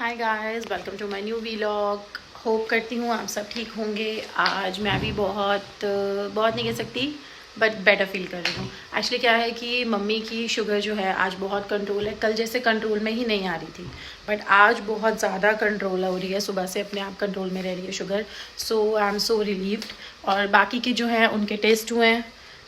Hi guys, welcome to my new vlog. Hope करती हूँ आप सब ठीक होंगे। आज मैं भी बहुत बहुत नहीं कह सकती बट बेटर फील कर रही हूँ। एक्चुअली क्या है कि मम्मी की शुगर जो है आज बहुत कंट्रोल है। कल जैसे कंट्रोल में ही नहीं आ रही थी बट आज बहुत ज़्यादा कंट्रोल हो रही है। सुबह से अपने आप कंट्रोल में रह रही है sugar. So I am so relieved. और बाकी के जो हैं उनके टेस्ट हुए हैं,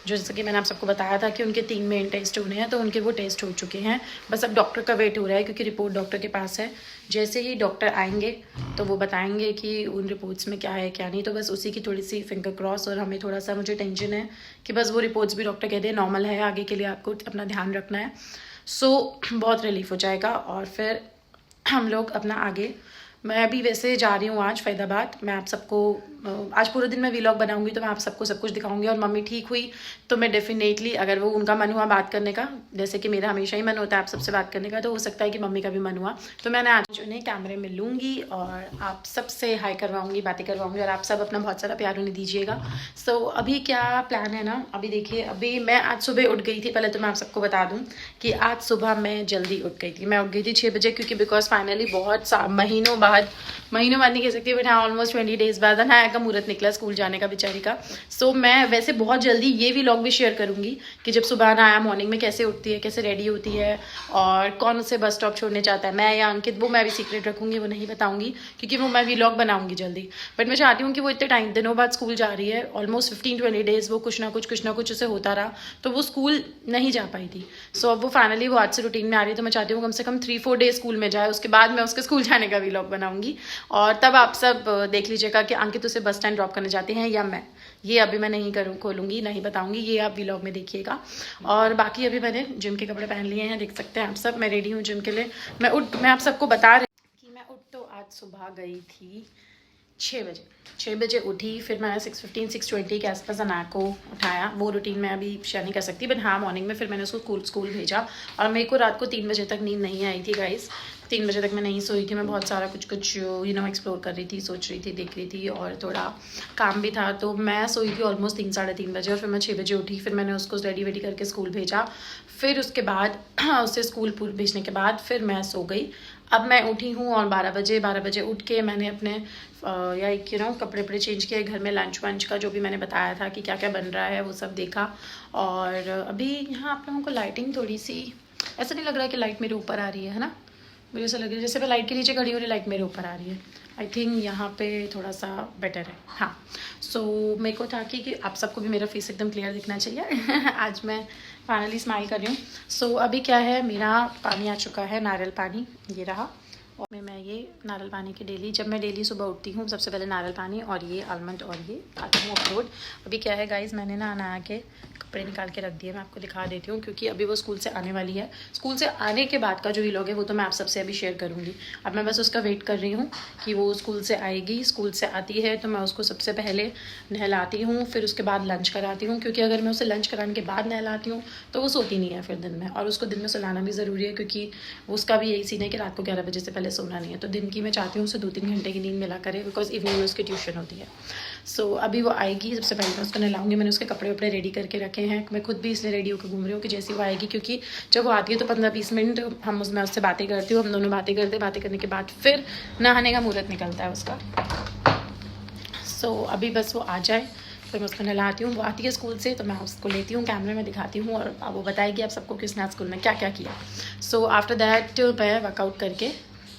जो जैसे कि मैंने आप सबको बताया था कि उनके 3 मेन टेस्ट होने हैं, तो उनके वो टेस्ट हो चुके हैं। बस अब डॉक्टर का वेट हो रहा है क्योंकि रिपोर्ट डॉक्टर के पास है। जैसे ही डॉक्टर आएंगे तो वो बताएंगे कि उन रिपोर्ट्स में क्या है क्या नहीं। तो बस उसी की थोड़ी सी फिंगर क्रॉस। और हमें थोड़ा सा मुझे टेंशन है कि बस वो रिपोर्ट्स भी डॉक्टर कहते हैं नॉर्मल है, आगे के लिए आपको अपना ध्यान रखना है। सो बहुत रिलीफ हो जाएगा और फिर हम लोग अपना आगे। मैं भी वैसे जा रही हूँ आज फरीदाबाद। मैं आप सबको आज पूरे दिन मैं व्लॉग बनाऊंगी तो मैं आप सबको सब कुछ दिखाऊंगी। और मम्मी ठीक हुई तो मैं डेफिनेटली, अगर वो उनका मन हुआ बात करने का, जैसे कि मेरा हमेशा ही मन होता है आप सबसे बात करने का, तो हो सकता है कि मम्मी का भी मन हुआ तो मैंने आज उन्हें कैमरे में लूँगी और आप सबसे हाई करवाऊँगी, बातें करवाऊँगी और आप सब अपना बहुत सारा प्यार उन्हें दीजिएगा। सो अभी क्या प्लान है ना, अभी देखिए, अभी मैं आज सुबह उठ गई थी। पहले तो मैं आप सबको बता दूँ कि आज सुबह मैं जल्दी उठ गई थी। मैं उठ गई थी 6 बजे क्योंकि बिकॉज फाइनली बहुत महीनों बाद नहीं कह सकती बट हाँ ऑलमोस्ट 20 डेज बाद अनाया का मुहूर्त निकला स्कूल जाने का बेचारी का। सो मैं वैसे बहुत जल्दी ये व्लॉग भी शेयर करूंगी कि जब सुबह अनाया मॉर्निंग में कैसे उठती है, कैसे रेडी होती है और कौन उसे बस स्टॉप छोड़ने चाहता है, मैं या अंकित। वो मैं भी सीक्रेट रखूंगी, वो नहीं बताऊंगी क्योंकि वो मैं व्लॉग बनाऊंगी जल्दी। बट मैं चाहती हूँ कि वो इतने दिनों बाद स्कूल जा रही है, ऑलमोस्ट 15-20 डेज वो कुछ ना कुछ उसे होता रहा, तो वो स्कूल नहीं जा पाई थी। सो अब वो फाइनली वो आज से रूटीन में आ रही है। तो मैं चाहती हूँ कम से कम 3-4 डेज स्कूल में जाए, उसके बाद मैं उसके स्कूल जाने का व्लॉग बनाऊंगी। और तब आप सब देख लीजिएगा कि अंकित उसे बस स्टैंड ड्रॉप करने जाते हैं या मैं। ये अभी मैं नहीं खोलूंगी, नहीं बताऊंगी, ये आप व्लॉग में देखिएगा। और बाकी अभी मैंने जिम के कपड़े पहन लिए हैं, देख सकते हैं आप सब। मैं रेडी हूँ जिम के लिए। मैं आप सबको बता रही कि मैं उठ तो आज सुबह गई थी 6 बजे उठी। फिर मैंने 6:15-6:20 के आसपास अनाया को उठाया। वो रूटीन मैं अभी शेयर नहीं कर सकती बट हाँ मॉर्निंग में फिर मैंने उसको स्कूल भेजा। और मेरे को रात को 3 बजे तक नींद नहीं आई थी गाइस। 3 बजे तक मैं नहीं सोई थी। मैं बहुत सारा कुछ एक्सप्लोर कर रही थी, सोच रही थी, देख रही थी और थोड़ा काम भी था। तो मैं सोई थी ऑलमोस्ट 3-3:30 बजे और फिर मैं 6 बजे उठी। फिर मैंने उसको रेडी करके स्कूल भेजा। फिर उसके बाद उसे स्कूल भेजने के बाद फिर मैं सो गई। अब मैं उठी हूँ और 12 बजे उठ के मैंने अपने या कपड़े चेंज किए। घर में लंच वंच का जो भी मैंने बताया था कि क्या क्या बन रहा है वो सब देखा। और अभी यहाँ आप लोगों को लाइटिंग थोड़ी सी ऐसा नहीं लग रहा है कि लाइट मेरे ऊपर आ रही है ना? मुझे ऐसा लग रहा है जैसे मैं लाइट के नीचे खड़ी हो रही, लाइट मेरे ऊपर आ रही है। आई थिंक यहाँ पे थोड़ा सा बेटर है। हाँ सो मेरे को था कि आप सबको भी मेरा फेस एकदम क्लियर दिखना चाहिए। आज मैं फाइनली स्माइल कर रही हूँ। सो अभी क्या है, मेरा पानी आ चुका है, नारियल पानी ये रहा। और मैं ये नारियल पानी की जब मैं डेली सुबह उठती हूँ सबसे पहले नारियल पानी और ये आलमंड और ये खाती हूँ अखरोट। अभी क्या है गाइस, मैंने ना अनाया के कपड़े निकाल के रख दिए। मैं आपको दिखा देती हूँ क्योंकि अभी वो स्कूल से आने वाली है। स्कूल से आने के बाद का जो व्लॉग है वो तो मैं आप सबसे अभी शेयर करूँगी। अब मैं बस उसका वेट कर रही हूँ कि वो स्कूल से आएगी। स्कूल से आती है तो मैं उसको सबसे पहले नहलाती हूँ, फिर उसके बाद लंच कराती हूँ क्योंकि अगर मैं उसे लंच कराने के बाद नहलाती हूँ तो वो सोती नहीं है फिर दिन में। और उसको दिन में सुलाना भी ज़रूरी है क्योंकि उसका भी यही सीन है कि रात को 11 बजे से पहले सोना नहीं है। तो दिन की मैं चाहती हूँ उसे 2-3 घंटे की नींद मिला करे बिकॉज इवनिंग में उसकी ट्यूशन होती है। सो अभी वो आएगी, सबसे पहले मैं उसको नहलाऊंगी। मैंने उसके कपड़े वपड़े रेडी करके रखे हैं। मैं खुद भी इसलिए रेडी होकर घूम रही हूँ कि जैसे वो आएगी, क्योंकि जब वो आती है तो 15-20 मिनट मैं उससे बातें करती हूँ। हम दोनों बातें करने के बाद फिर नहाने का मुहूर्त निकलता है उसका। सो अभी बस वो आ जाए फिर मैं उसको नहलाती हूँ। वो आती है स्कूल से तो मैं उसको लेती हूँ, कैमरे में दिखाती हूँ और वो बताएगी आप सबको कि उसने स्कूल में क्या क्या किया। सो आफ्टर दैट मैं वर्कआउट करके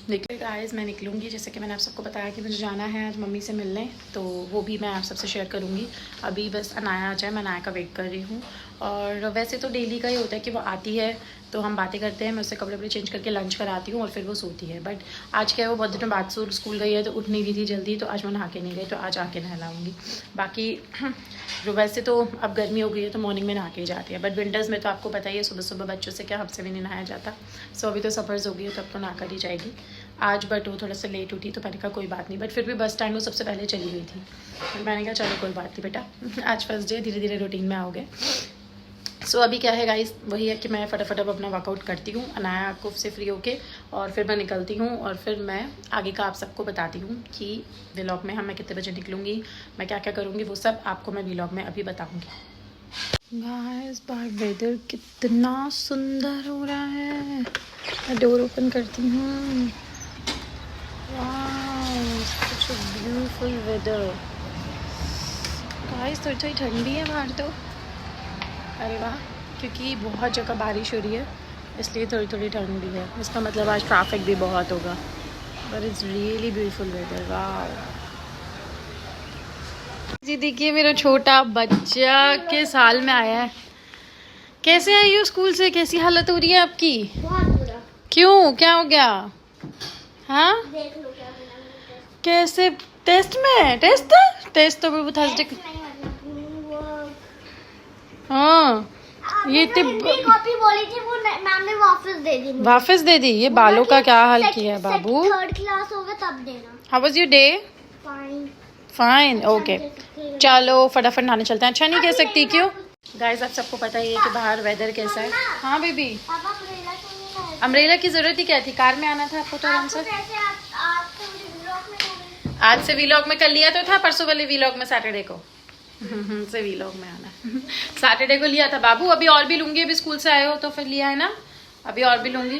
देखिए गाइस मैं निकलूँगी। जैसे कि मैंने आप सबको बताया कि मुझे जाना है आज मम्मी से मिलने, तो वो भी मैं आप सबसे शेयर करूँगी। अभी बस अनाया आ जाए, मैं अनाया का वेट कर रही हूँ। और वैसे तो डेली का ही होता है कि वो आती है तो हम बातें करते हैं, मैं उससे कपड़े चेंज करके लंच कराती हूँ और फिर वो सोती है। बट आज क्या है, वो बहुत दिनों बाद स्कूल गई है तो उठ नहीं रही थी जल्दी, तो आज मैं नहा के नहीं गई, तो आज आके नहलाऊँगी। बाकी वैसे तो अब गर्मी हो गई है तो मॉर्निंग में नहा के ही जाती है, बट विंटर्स में तो आपको पता ही है सुबह सुबह बच्चों से क्या हमसे भी नहीं नहाया जाता। सो अभी तो सफ़र्स हो गई है तो अब तो नहा कर ही जाएगी आज। बट वो थोड़ा सा लेट उठी तो मैंने कहा कोई बात नहीं, बट फिर भी बस स्टैंड वो सबसे पहले चली गई थी। फिर मैंने कहा चलो कोई बात नहीं बेटा, आज फर्स्ट डे, धीरे धीरे रूटीन में आओगे। सो अभी क्या है गाइस, वही है कि मैं फटाफट अब अपना वर्कआउट करती हूँ अनाया को से फ्री होके, और फिर मैं निकलती हूँ और फिर मैं आगे का आप सबको बताती हूँ कि व्लॉग में मैं कितने बजे निकलूँगी, मैं क्या क्या करूँगी, वो सब आपको मैं व्लॉग में अभी बताऊँगी। गाइस बाहर वेदर कितना सुंदर हो रहा है। मैं डोर ओपन करती हूँ। Beautiful weather guys. थोड़ी थोड़ी ठंडी है बाहर तो, अरे वाह, क्योंकि बहुत जगह बारिश हो रही है इसलिए थोड़ी थोड़ी ठंडी है। इसका मतलब आज ट्रैफिक भी बहुत होगा, but it's really beautiful weather. वाह जी, देखिए मेरा छोटा बच्चा के साल में आया है। कैसे आई हो स्कूल से? कैसी हालत हो रही है आपकी? बहुत बुरा। क्यों, क्या हो गया? हाँ, देख लो क्या बना मैंने। कैसे? टेस्ट में? टेस्ट तो वो थर्सडे। हाँ, ये कॉपी बोली थी, वो मैम ने वापस दे दी। वापस दे दी? ये बालों का क्या हाल किया है बाबू? थर्ड क्लास होगा तब देना। How was your day? Fine. Fine, okay. चलो फटाफट नहाने चलते हैं। अच्छा नहीं कह सकती क्यों? गाइस आप सबको पता ही है कि बाहर वेदर कैसा है। हाँ बेबी, पापा अम्ब्रेला क्यों नहीं लाए? अम्ब्रेला की जरूरत ही क्या थी? कार में आना था आपको तो आराम से। आज से मुझे व्लॉग में लाना है। आज से व्लॉग में कर लिया तो था, परसों वाले व्लॉग में सैटरडे को से व्लॉग में आना सैटरडे को लिया था बाबू। अभी और भी लूंगी, अभी स्कूल से आए हो तो फिर लिया है ना, अभी और भी लूंगी।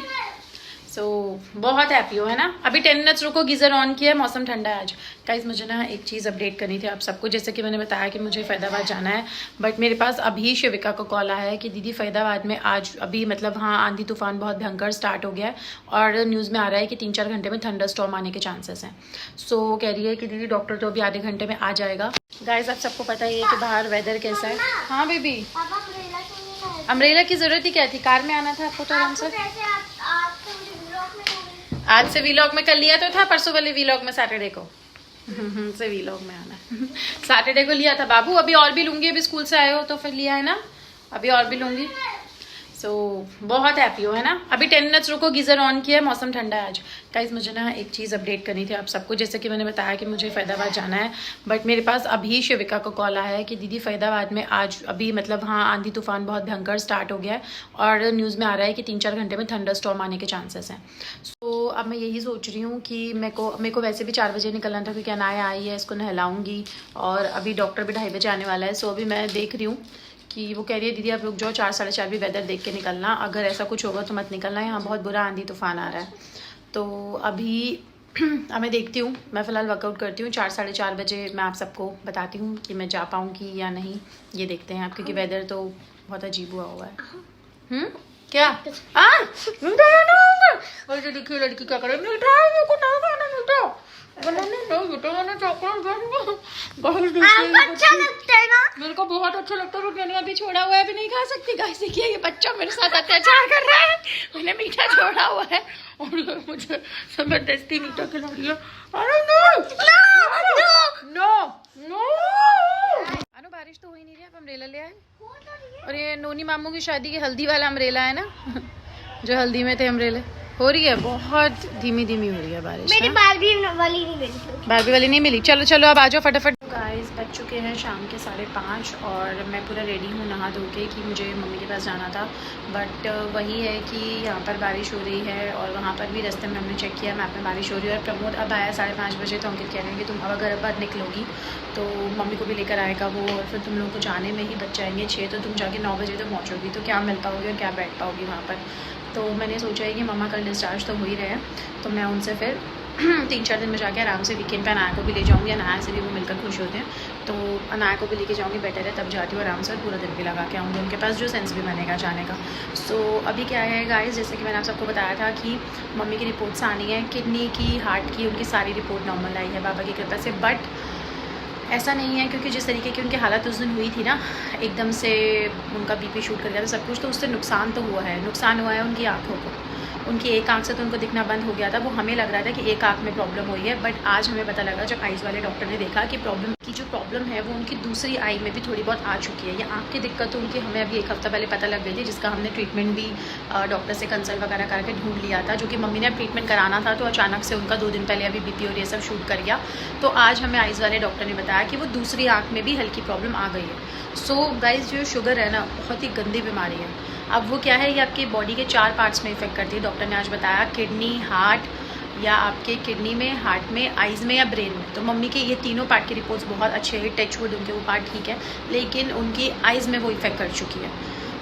सो बहुत हैप्पी हो है ना? अभी 10 मिनट्स रुको, गीज़र ऑन किया है, मौसम ठंडा है आज। गाइस मुझे ना एक चीज़ अपडेट करनी थी आप सबको। जैसे कि मैंने बताया कि मुझे फैदाबाद जाना है, बट मेरे पास अभी शिविका को कॉल आया है कि दीदी फैदाबाद में आज अभी मतलब हाँ आंधी तूफान बहुत भयंकर स्टार्ट हो गया है और न्यूज़ में आ रहा है कि 3-4 घंटे में थंडर स्टॉर्म आने के चांसेस हैं। सो कह रही है कि दीदी डॉक्टर तो अभी आधे घंटे में आ जाएगा। गाइस आप सबको पता ही है कि बाहर वेदर कैसा है। हाँ बेबी, पापा अम्ब्रेला क्यों नहीं लाए? अम्ब्रेला की जरूरत ही क्या थी? कार में आना था आपको तो आराम से। आज से मुझे व्लॉग में लाना है। आज से व्लॉग में कर लिया तो था, परसों वाले व्लॉग में सैटरडे को से व्लॉग में आना सैटरडे को लिया था बाबू। अभी और भी लूंगी, अभी स्कूल से आए हो तो फिर लिया है ना, अभी और भी लूंगी। सो बहुत हैप्पी हो है ना? अभी 10 मिनट्स रुको, गीज़र ऑन किया है, मौसम ठंडा है आज। गाइस मुझे ना एक चीज़ अपडेट करनी थी आप सबको। जैसे कि मैंने बताया कि मुझे फैदाबाद जाना है, बट मेरे पास अभी शिविका को कॉल आया है कि दीदी फैदाबाद में आज अभी मतलब हाँ आंधी तूफान बहुत भयंकर स्टार्ट हो गया है और न्यूज़ में आ रहा है कि 3-4 घंटे में थंडर स्टॉर्म आने के चांसेस हैं। सो अब मैं यही सोच रही हूँ कि मेरे को वैसे भी 4 बजे निकलना था क्योंकि अनाया आई है, इसको नहलाऊंगी और अभी डॉक्टर भी 2:30 बजे आने वाला है। सो अभी मैं देख रही हूँ कि वो कह रही है दीदी आप रुक जाओ, 4-4:30 भी वेदर देख के निकलना, अगर ऐसा कुछ होगा तो मत निकलना, यहाँ बहुत बुरा आंधी तूफान आ रहा है। तो अभी अब मैं देखती हूँ, मैं फ़िलहाल वर्कआउट करती हूँ, 4-4:30 बजे मैं आप सबको बताती हूँ कि मैं जा पाऊँगी या नहीं, ये देखते हैं आप, क्योंकि वेदर तो बहुत अजीब हुआ है। क्या और जो देखिए लड़की क्या करे, अच्छा लगता है ना? मेरे को बहुत अच्छा लगता है, मैंने अभी छोड़ा हुआ है, अभी नहीं खा सकती। गाइस देखिए ये बच्चा मेरे साथ अत्याचार कर रहा है, मैंने मीठा छोड़ा हुआ है और ये मुझे जबरदस्ती मीठा खिला रही है। अरे नो अनु, बारिश तो हो ही नहीं रही, आप अम्ब्रेला ले आए। और ये नोनी मामू की शादी की हल्दी वाला अम्ब्रेला है ना जो हल्दी में थे अम्ब्रेले। हो रही है बहुत धीमी धीमी हो रही है बारिश। मेरी बारबी वाली नहीं मिली। बारबी वाली नहीं मिली। चलो चलो अब आ जाओ फटाफट। गाइस बज चुके हैं शाम के 5:30 और मैं पूरा रेडी हूँ नहा धो के कि मुझे मम्मी के पास जाना था, बट वही है कि यहाँ पर बारिश हो रही है और वहाँ पर भी रास्ते में हमने चेक किया मैप में बारिश हो रही है। और प्रमोद अब आया 5:30 बजे, तो अंकित कह रहे हैं कि तुम अब अगर अब निकलोगी तो मम्मी को भी लेकर आएगा वो, और फिर तुम लोगों को जाने में ही बच जाएंगे 6, तो तुम जाके 9 बजे तक पहुँचोगी, तो क्या मिल पाओगी और क्या बैठ पाओगी वहाँ पर। तो मैंने सोचा है कि मम्मा कल डिस्चार्ज तो हो ही रहे हैं, तो मैं उनसे फिर 3-4 दिन में जाके आराम से वीकेंड पे अनाया को भी ले जाऊँगी, अनाया से भी वो मिलकर खुश होते हैं, तो अनाया को भी लेके जाऊँगी, बेटर है तब जाती हूँ आराम से, पूरा दिन भी लगा के आऊँगी उनके पास, जो सेंस भी बनेगा जाने का। सो अभी क्या है गाइस, जैसे कि मैंने आप सबको बताया था कि मम्मी की रिपोर्ट्स आनी है, किडनी की, हार्ट की, उनकी सारी रिपोर्ट नॉर्मल आई है बाबा की कृपा से। बट ऐसा नहीं है, क्योंकि जिस तरीके की उनकी हालत उस दिन हुई थी ना, एकदम से उनका बीपी शूट कर गया था सब कुछ, तो उससे नुकसान तो हुआ है, नुकसान हुआ है उनकी आँखों को। उनकी एक आंख से तो उनको दिखना बंद हो गया था, वो हमें लग रहा था कि एक आंख में प्रॉब्लम हुई है, बट आज हमें पता लगा जब आइज़ वाले डॉक्टर ने देखा कि जो प्रॉब्लम है वो उनकी दूसरी आई में भी थोड़ी बहुत आ चुकी है। ये आंख की दिक्कत तो उनकी हमें अभी 1 हफ्ता पहले पता लग गई थी, जिसका हमने ट्रीटमेंट भी डॉक्टर से कंसल्ट वगैरह करके ढूंढ लिया था, जो कि मम्मी ने ट्रीटमेंट कराना था, तो अचानक से उनका 2 दिन पहले अभी बीपी और ये सब शूट कर गया। तो आज हमें आइज़ वाले डॉक्टर ने बताया कि वो दूसरी आँख में भी हल्की प्रॉब्लम आ गई है। सो गाइज जो शुगर है ना, बहुत ही गंदी बीमारी है। अब वो क्या है, ये आपकी बॉडी के 4 पार्ट्स में इफेक्ट करती है। डॉक्टर ने आज बताया किडनी, हार्ट, या आपके किडनी में, हार्ट में, आइज़ में या ब्रेन में। तो मम्मी के ये तीनों पार्ट की रिपोर्ट्स बहुत अच्छे हैं, टच वुड उनके वो पार्ट ठीक है, लेकिन उनकी आइज़ में वो इफेक्ट कर चुकी है।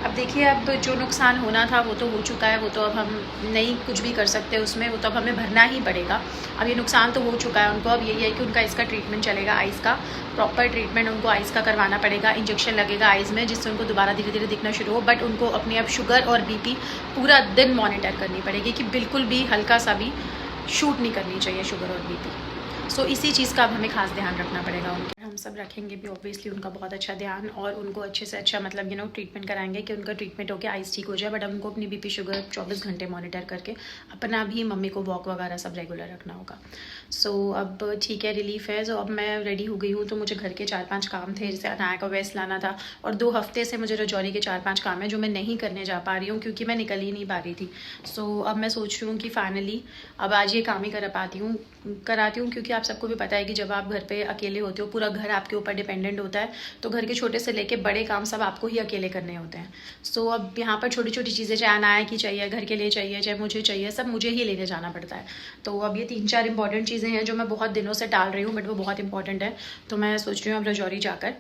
अब देखिए, अब जो नुकसान होना था वो तो हो चुका है, वो तो अब हम नहीं कुछ भी कर सकते उसमें, वो तो अब हमें भरना ही पड़ेगा। अब ये नुकसान तो हो चुका है उनको, अब यही है कि उनका इसका ट्रीटमेंट चलेगा, आइज़ का प्रॉपर ट्रीटमेंट उनको आइज़ का करवाना पड़ेगा। इंजेक्शन लगेगा आइज़ में, जिससे उनको दोबारा धीरे धीरे दिखना शुरू हो। बट उनको अपनी अब शुगर और बीपी पूरा दिन मॉनिटर करनी पड़ेगी कि बिल्कुल भी हल्का सा भी शूट नहीं करनी चाहिए शुगर और बीपी। सो इसी चीज़ का अब हमें खास ध्यान रखना पड़ेगा उनके। हम सब रखेंगे भी ऑब्वियसली उनका बहुत अच्छा ध्यान, और उनको अच्छे से अच्छा मतलब ट्रीटमेंट कराएंगे कि उनका ट्रीटमेंट होकर आइज़ ठीक हो जाए। बट अब उनको अपनी बीपी शुगर 24 घंटे मॉनिटर करके अपना भी मम्मी को वॉक वगैरह सब रेगुलर रखना होगा। सो अब ठीक है, रिलीफ है। सो अब मैं रेडी हो गई हूँ, तो मुझे घर के 4-5 काम थे, जैसे अनाया का वेस्ट लाना था, और 2 हफ्ते से मुझे रजौरी के 4-5 काम है जो मैं नहीं करने जा पा रही हूँ क्योंकि मैं निकल ही नहीं पा रही थी। सो अब मैं सोच रही हूँ कि फाइनली अब आज ये काम ही कराती हूँ क्योंकि आप सबको भी पता है कि जब आप घर पे अकेले होते हो, पूरा घर आपके ऊपर डिपेंडेंट होता है, तो घर के छोटे से लेके बड़े काम सब आपको ही अकेले करने होते हैं। सो अब यहाँ पर छोटी छोटी चीज़ें, चाहे अनाया की चाहिए, घर के लिए चाहिए, चाहे मुझे चाहिए, सब मुझे ही लेने जाना पड़ता है। तो अब ये 3-4 इंपॉर्टेंट चीज़ें हैं जो मैं बहुत दिनों से टाल रही हूँ, बट वो बहुत इंपॉर्टेंट है, तो मैं सोच रही हूँ अब रजौरी जाकर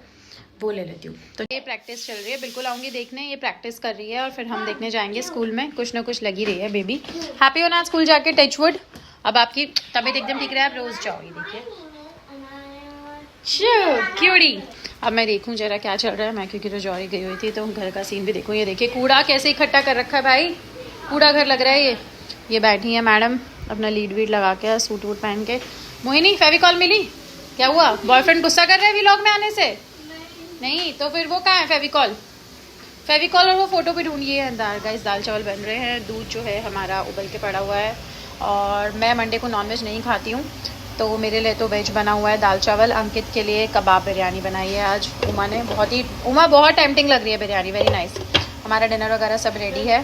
वो ले लेती हूँ। तो ये प्रैक्टिस चल रही है, बिल्कुल आऊँगी देखने, ये प्रैक्टिस कर रही है, और फिर हम देखने जाएंगे स्कूल में। कुछ ना कुछ लगी रही है बेबी। हैप्पी हो ना स्कूल जाके, टचवुड। अब आपकी तबीयत एकदम ठीक रहा है, आप रोज़ जाओ। ये देखिए क्यूटी। अब मैं देखूं जरा क्या चल रहा है, मैं क्योंकि रजौरी गई हुई थी तो घर का सीन भी देखूं। ये देखिए कूड़ा कैसे इकट्ठा कर रखा है भाई, कूड़ा घर लग रहा है ये बैठी है मैडम अपना लीड वीड लगा के, सूट वूट पहन के। मोहिनी फेविकॉल मिली? क्या हुआ, बॉयफ्रेंड गुस्सा कर रहा है व्लॉग में आने से? नहीं तो फिर वो कहाँ है फेविकॉल और वो फोटो भी ढूंढिए अंदर। गाइस दाल चावल बन रहे हैं, दूध जो है हमारा उबल के पड़ा हुआ है, और मैं मंडे को नॉनवेज नहीं खाती हूँ, तो मेरे लिए तो वेज बना हुआ है दाल चावल। अंकित के लिए कबाब बिरयानी बनाई है आज उमा ने, बहुत टेम्पटिंग लग रही है बिरयानी, वेरी नाइस। हमारा डिनर वगैरह सब रेडी है।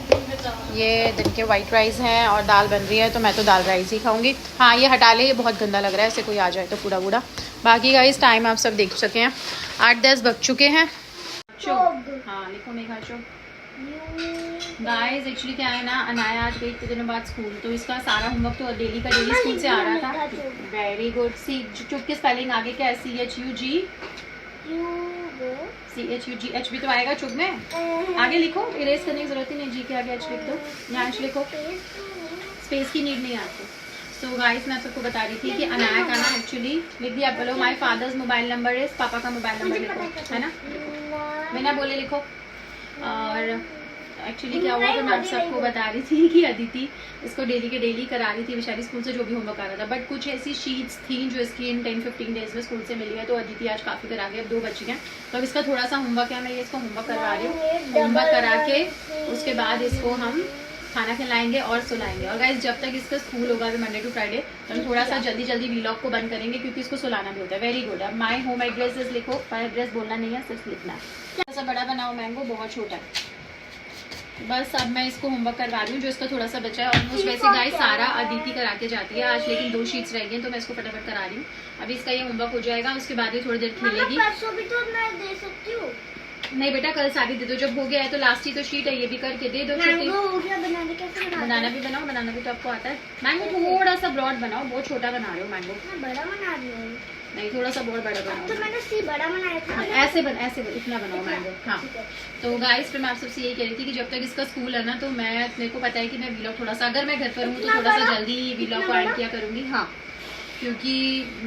ये दिन के वाइट राइस हैं और दाल बन रही है, तो मैं तो दाल राइस ही खाऊंगी। हाँ ये हटा ले, ये बहुत गंदा लग रहा है, ऐसे कोई आ जाए तो कूड़ा वूड़ा। बाकी का इस टाइम आप सब देख सके हैं 8-10 बज चुके हैं। हाँ लिखो मेघा चुप। गाइस एक्चुअली क्या है ना, अनाया आज गई इतने दिनों बाद स्कूल, तो इसका सारा होमवर्क तो डेली का डेली स्कूल से आ रहा था। Very good. सी चुप की स्पेलिंग आगे क्या है? CHUG भी तो आएगा चुप में। आगे लिखो, इरेज करने की जरूरत ही नहीं, जी के आगे एच लिख दो, यहाँ एच लिखो, स्पेस की नीड नहीं आती। सो गाइस मैं सबको बता रही थी कि अनाया का ना एक्चुअली लिख दिया, बोलो my father's mobile number is, पापा का मोबाइल नंबर लिखो, है ना, बिना बोले लिखो। और एक्चुअली क्या हुआ, तो मैं आप सबको बता रही थी कि अदिति इसको डेली के डेली करा रही थी बेचारी, स्कूल से जो भी होमवर्क आ रहा था, बट कुछ ऐसी शीट्स थी जो इसकी इन 10-15 डेज में स्कूल से मिली है, तो अदिति आज काफ़ी करा गई। अब 2 बच्ची हैं, तो अब इसका थोड़ा सा होमवर्क है, मैं ये इसको होमवर्क करवा रही हूँ। होमवर्क करा के उसके बाद इसको हम खाना खिलाएंगे और सुलाएंगे। और गाइस जब तक इसका स्कूल होगा मंडे टू फ्राइडे, तो हम थोड़ा सा जल्दी व्लॉग को बंद करेंगे क्योंकि इसको सुलाना भी होता है। Very good. अब माय होम एड्रेस लिखो, पर एड्रेस बोलना नहीं है, सिर्फ लिखना है। थोड़ा सा बड़ा बनाओ, मैंगो बहुत छोटा है। बस अब मैं इसको होमवर्क करवा रही हूँ जो इसका थोड़ा सा बचा है। ऑलमोस्ट वैसे गाइस सारा अदिति करा के जाती है आज, लेकिन 2 शीट्स रह गई हैं, तो मैं इसको फटाफट करा रही हूँ। अभी इसका ये होमवर्क हो जाएगा, उसके बाद ये थोड़ी देर खेलेगी। परसों भी तो मैं दे सकती हूँ। नहीं बेटा कल सारी दे दो, जब हो गया है तो लास्ट ही तो शीट है, ये भी करके दे दो। बनाना भी बनाओ, बनाना भी तो आपको आता है। मैंगो थोड़ा सा ब्रॉड बनाओ, बहुत छोटा बना रहे हो मैंगो। बड़ा बना रही हूँ। नहीं थोड़ा सा बहुत बड़ा बनाओ। तो मैंने सी बड़ा बनाया था। ऐसे इतना बनाओ मैंगो। हाँ तो गाइस फिर मैं आप सबसे यही कह रही थी कि जब तक इसका स्कूल है ना, तो मेरे को पता है कि मैं व्लॉग थोड़ा सा, अगर मैं घर पर हूँ तो थोड़ा सा जल्दी व्लॉग को एंड किया करूँगी। हाँ क्योंकि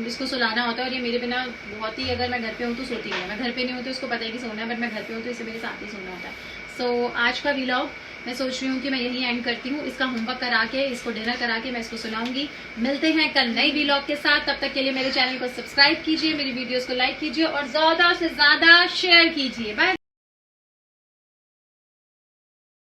इसको सुलाना होता है, और ये मेरे बिना बहुत ही, अगर मैं घर पे हूँ तो सोती है, मैं घर पे नहीं हूँ तो इसको पता है कि सोना है, बट मैं घर पे हूँ तो इसे मेरे साथ ही सोना होता है। सो आज का व्लॉग मैं सोच रही हूँ कि मैं यही एंड करती हूँ। इसका होमवर्क करा के, इसको डिनर करा के मैं इसको सुनाऊंगी। मिलते हैं कल नई व्लॉग के साथ, तब तक के लिए मेरे चैनल को सब्सक्राइब कीजिए, मेरी वीडियोस को लाइक कीजिए और ज्यादा से ज्यादा शेयर कीजिए। बाय।